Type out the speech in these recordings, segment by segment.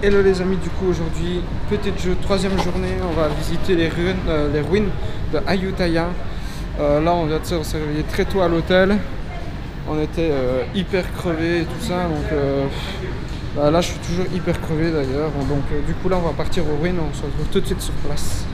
Hello les amis, du coup aujourd'hui, petite jeu, troisième journée, on va visiter les ruines de Ayutthaya. Là on vient de se réveiller très tôt à l'hôtel, on était hyper crevés et tout ça, donc là je suis toujours hyper crevé d'ailleurs, donc du coup là on va partir aux ruines, on se retrouve tout de suite sur place.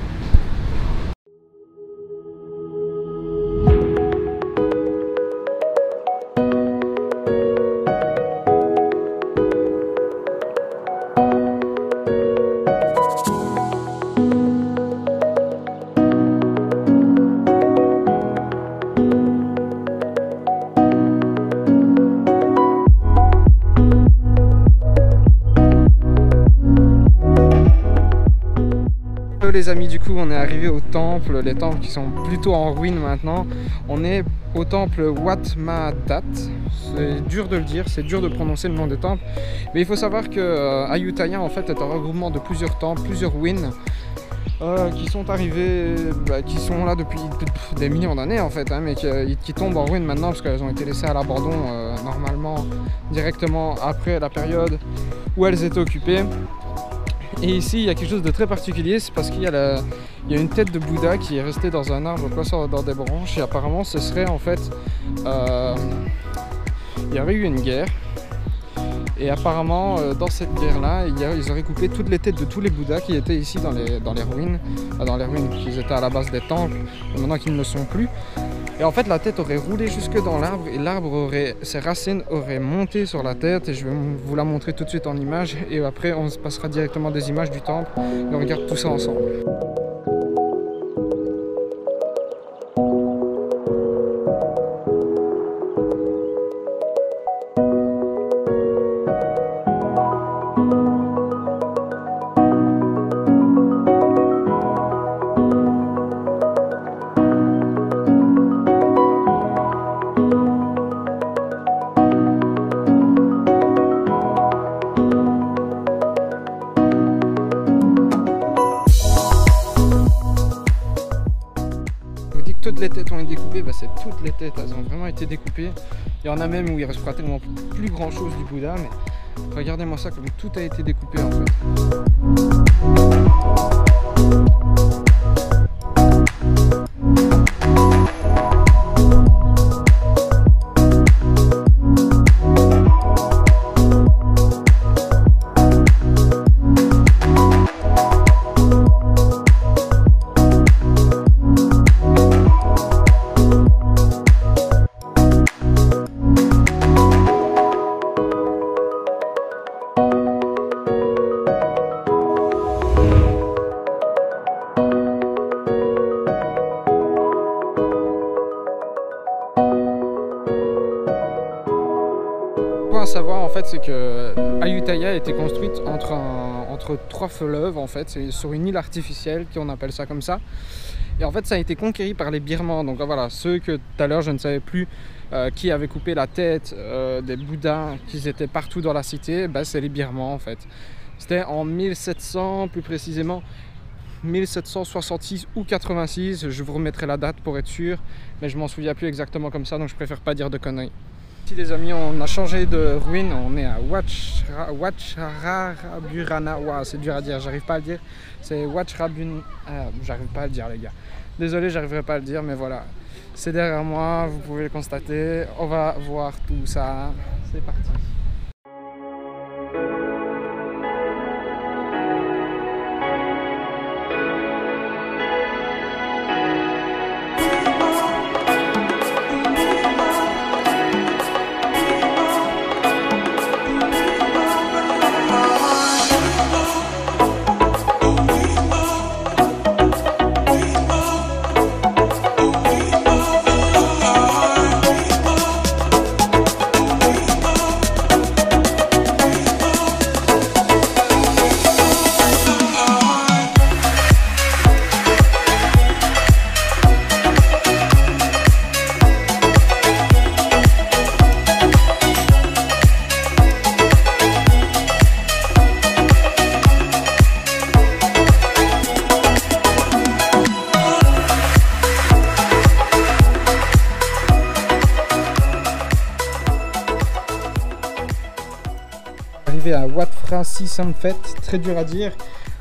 Les amis, du coup on est arrivé au temple, les temples qui sont plutôt en ruine maintenant. On est au temple Wat Mahat. C'est dur de le dire, c'est dur de prononcer le nom des temples, mais il faut savoir que Ayutthaya en fait est un regroupement de plusieurs temples, plusieurs ruines qui sont arrivés, qui sont là depuis des millions d'années en fait, hein, mais qui tombent en ruine maintenant parce qu'elles ont été laissées à l'abandon normalement directement après la période où elles étaient occupées. Et ici, il y a quelque chose de très particulier, c'est parce qu'il y a une tête de Bouddha qui est restée dans un arbre coincé dans des branches. Et apparemment, ce serait en fait... il y aurait eu une guerre. Et apparemment, dans cette guerre-là, ils auraient coupé toutes les têtes de tous les Bouddhas qui étaient ici dans les ruines. Dans les ruines qui étaient à la base des temples, maintenant qu'ils ne le sont plus. Et en fait la tête aurait roulé jusque dans l'arbre et l'arbre ses racines auraient monté sur la tête, et je vais vous la montrer tout de suite en image, et après on se passera directement des images du temple et on regarde tout ça ensemble. Toutes les têtes ont été découpées, c'est toutes les têtes, elles ont vraiment été découpées. Il y en a même où il reste pratiquement plus grand chose du Bouddha, mais regardez-moi ça comme tout a été découpé en fait. À savoir en fait, c'est que Ayutthaya a été construite entre trois fleuves en fait, c'est sur une île artificielle qu'on appelle ça comme ça, et en fait ça a été conquéri par les Birmans. Donc voilà, ceux que tout à l'heure je ne savais plus qui avait coupé la tête des Bouddhas qui étaient partout dans la cité, c'est les Birmans en fait. C'était en 1700, plus précisément 1766 ou 86, je vous remettrai la date pour être sûr, mais je m'en souviens plus exactement comme ça, donc je préfère pas dire de conneries. Ici les amis, on a changé de ruine, on est à Wachrabunana. Wow, c'est dur à dire, j'arrive pas à le dire. C'est Wachrabunana. J'arrive pas à le dire les gars. Désolé, j'arriverai pas à le dire, mais voilà. C'est derrière moi, vous pouvez le constater. On va voir tout ça. C'est parti. arrivé à Wat si Sunfet, très dur à dire.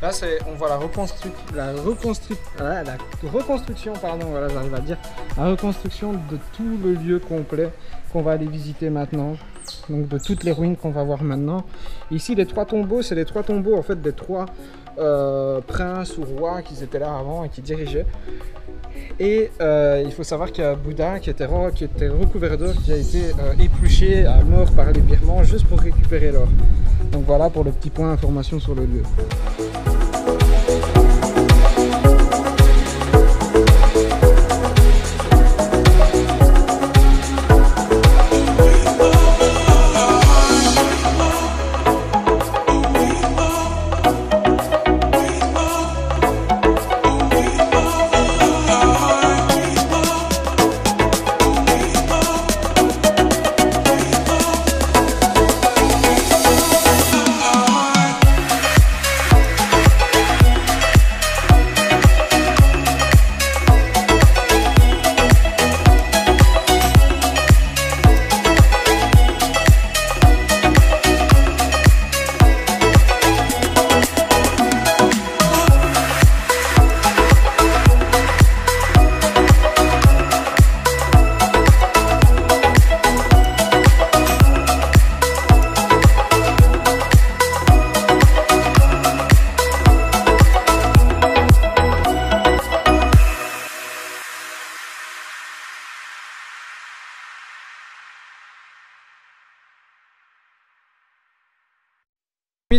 Là, on voit la reconstruction, pardon, voilà, j'arrive à dire, la reconstruction de tout le lieu complet qu'on va aller visiter maintenant. Donc de toutes les ruines qu'on va voir maintenant. Ici, les 3 tombeaux, c'est les 3 tombeaux en fait des 3 princes ou rois qui étaient là avant et qui dirigeaient. Et il faut savoir qu'il y a Bouddha qui était recouvert d'or, qui a été épluché à mort par les Birmans juste pour récupérer l'or. Donc voilà pour le petit point d'information sur le lieu.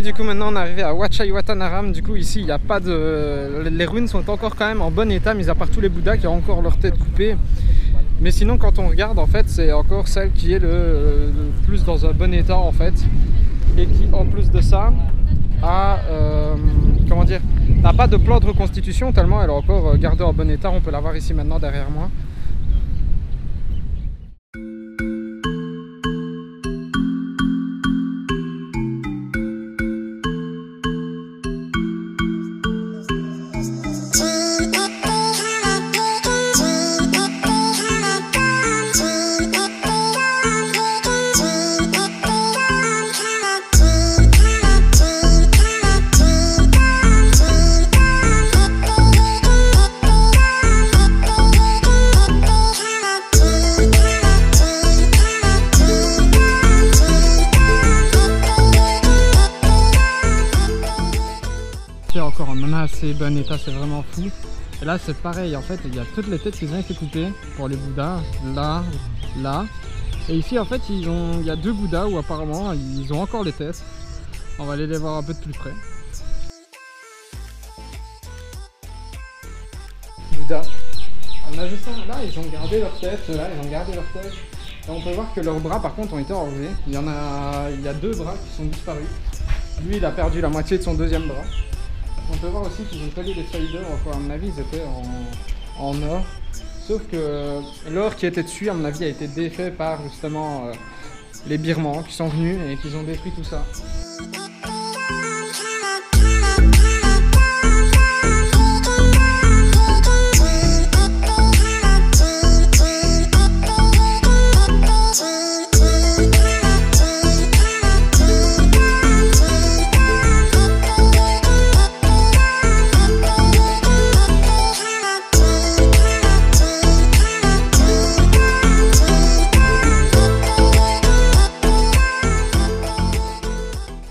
Du coup maintenant on est arrivé à Wat Chai Watthanaram. Du coup ici il n'y a pas de... Les ruines sont encore quand même en bon état, mis à part tous les Bouddhas qui ont encore leur tête coupée. Mais sinon quand on regarde en fait c'est encore celle qui est le plus dans un bon état en fait. Et qui en plus de ça a comment dire, n'a pas de plan de reconstitution tellement elle est encore gardée en bon état. On peut la voir ici maintenant derrière moi. Encore en assez bon état, c'est vraiment fou. Et là c'est pareil en fait, il y a toutes les têtes qui ont été coupées pour les Bouddhas, là, là. Et ici en fait il y a 2 Bouddhas où apparemment ils ont encore les têtes. On va aller les voir un peu de plus près. Bouddha. On a juste un, là ils ont gardé leur tête, là ils ont gardé leur tête. Et on peut voir que leurs bras par contre ont été enlevés. Il y a 2 bras qui sont disparus. Lui il a perdu la moitié de son 2e bras. On peut voir aussi qu'ils ont collé des feuilles d'or, enfin, à mon avis ils étaient en or. Sauf que l'or qui était dessus à mon avis a été défait par justement les Birmans qui sont venus et qui ont détruit tout ça.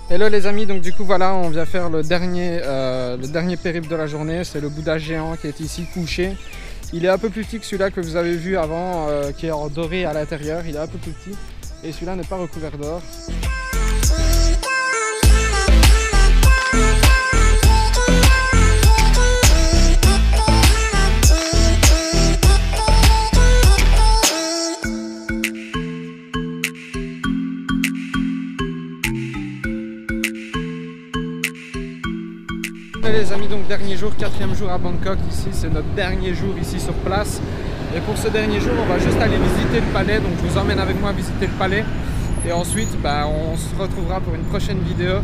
Hello les amis, donc du coup voilà, on vient faire le dernier périple de la journée. C'est le Bouddha géant qui est ici couché. Il est un peu plus petit que celui-là que vous avez vu avant, qui est en doré à l'intérieur. Il est un peu plus petit et celui-là n'est pas recouvert d'or. Les amis, donc dernier jour, 4e jour à Bangkok. Ici c'est notre dernier jour ici sur place, et pour ce dernier jour on va juste aller visiter le palais. Donc je vous emmène avec moi visiter le palais et ensuite on se retrouvera pour une prochaine vidéo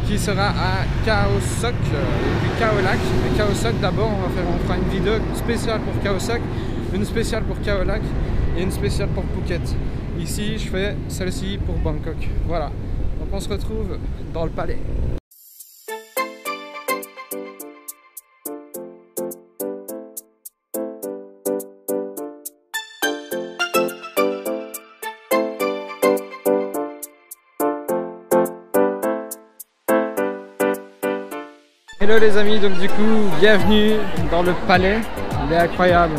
qui sera à Khao Sok et puis Khao Lak. Mais Khao Sok d'abord on fera une vidéo spéciale pour Khao Sok, une spéciale pour Khao Lak et une spéciale pour Phuket. Ici je fais celle-ci pour Bangkok. Voilà, donc on se retrouve dans le palais. Hello les amis, donc du coup, bienvenue dans le palais, il est incroyable.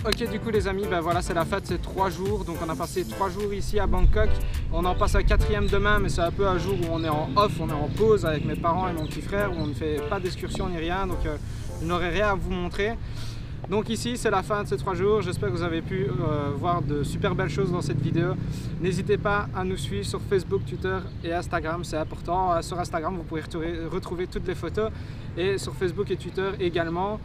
Ok, du coup les amis, ben voilà, c'est la fin de ces 3 jours. Donc on a passé 3 jours ici à Bangkok. On en passe un 4e demain, mais c'est un peu un jour où on est en off, on est en pause avec mes parents et mon petit frère, où on ne fait pas d'excursion ni rien, donc je n'aurai rien à vous montrer. Donc ici c'est la fin de ces 3 jours, j'espère que vous avez pu voir de super belles choses dans cette vidéo. N'hésitez pas à nous suivre sur Facebook, Twitter et Instagram, c'est important. Sur Instagram vous pourrez retrouver toutes les photos et sur Facebook et Twitter également.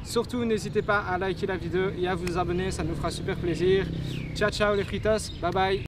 Surtout n'hésitez pas à liker la vidéo et à vous abonner, ça nous fera super plaisir. Ciao ciao les fritos, bye bye.